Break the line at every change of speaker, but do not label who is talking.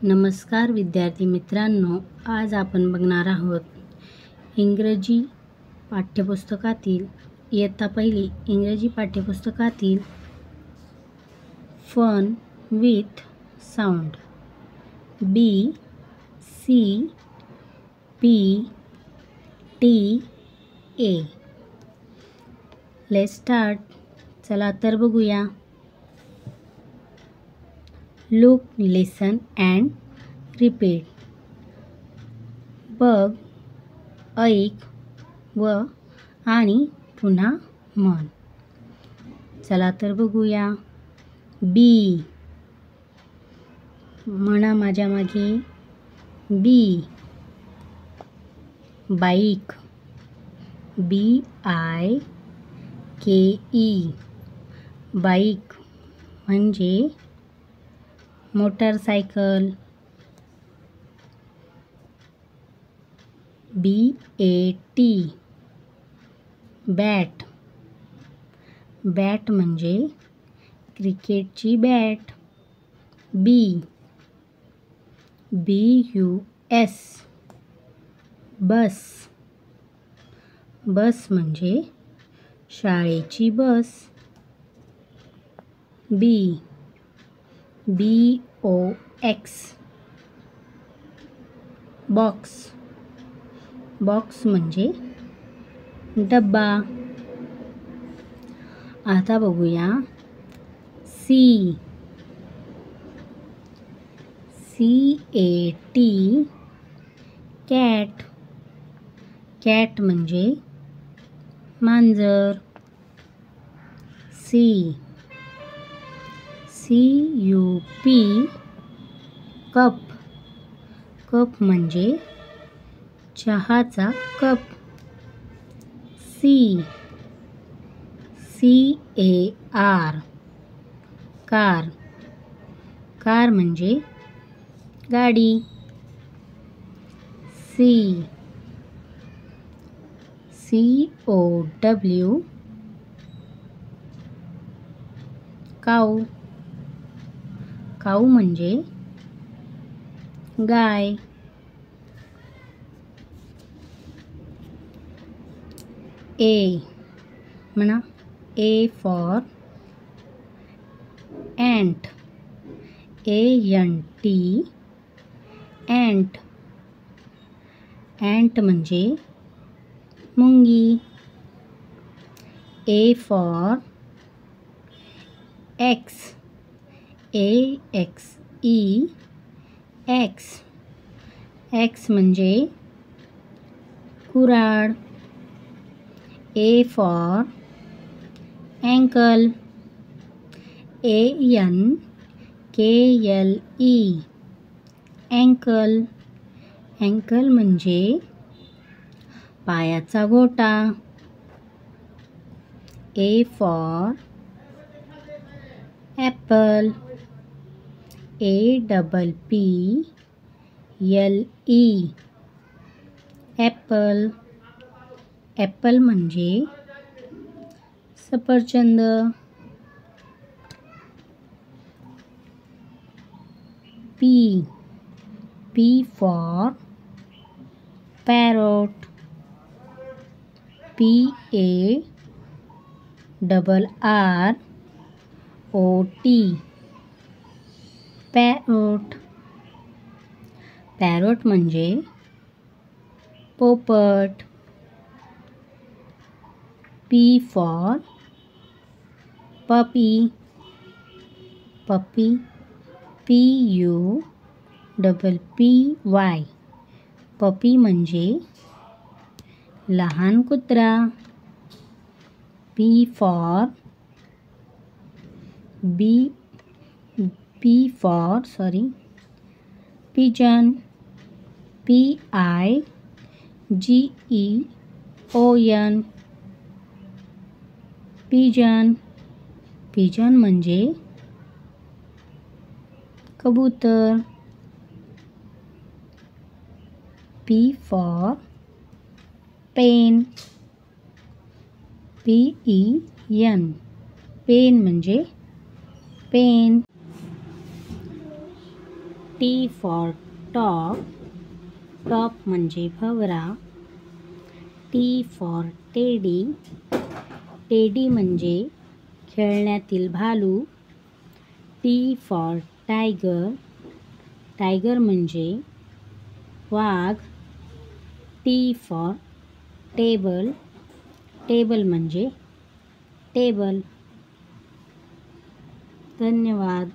नमस्कार विद्यार्थी मित्रांनो, आज आपण बघणार आहोत इंग्रजी पाठ्यपुस्तकातील इयत्ता पहिली इंग्रजी पाठ्यपुस्तकातील fun with sound BCPT. Let's start. चला तर बघूया. Look, listen and repeat. बघ, ऐक व आणि पुन्हा म्हण. चला तर बघूया. बी, म्हणा माझ्या मागे. बी. Bike, BIKE. बाईक म्हणजे मोटारसायकल. BAT. बॅट. बॅट म्हणजे क्रिकेटची बॅट. BUS. बस. बस म्हणजे शाळेची बस. BOX. बॉक्स. बॉक्स म्हणजे डब्बा. आता बघूया. CAT. कॅट. कॅट म्हणजे मांजर. CUP. कप. कप म्हणजे चहाचा कप. CAR. कार. कार म्हणजे गाडी. COW. काऊ. काऊ म्हणजे गाय. A, म्हणा. A for ant. ANT. ant. ant म्हणजे मुंगी. A for X. AXE. X. X म्हणजे कुऱ्हाड. A for ankle. ANKLE. ankle. ankle म्हणजे पायाचा गोटा. A for apple. APPLE. Apple. Apple म्हणजे सफरचंद. P for parrot. PARRROT. Parrot. Parrot म्हणजे पोपट. P for puppy. puppy. PUPPY. पपी म्हणजे लहान कुत्रा. P for pigeon. PIGEON. Pigeon. Pigeon म्हणजे कबूतर. P for pen. PEN. Pen म्हणजे pen. T for top, top म्हणजे भवरा. T for टेडी, टेडी म्हणजे खेळण्यातील भालू. T for टायगर, टायगर म्हणजे वाघ. T for टेबल, टेबल म्हणजे टेबल. धन्यवाद.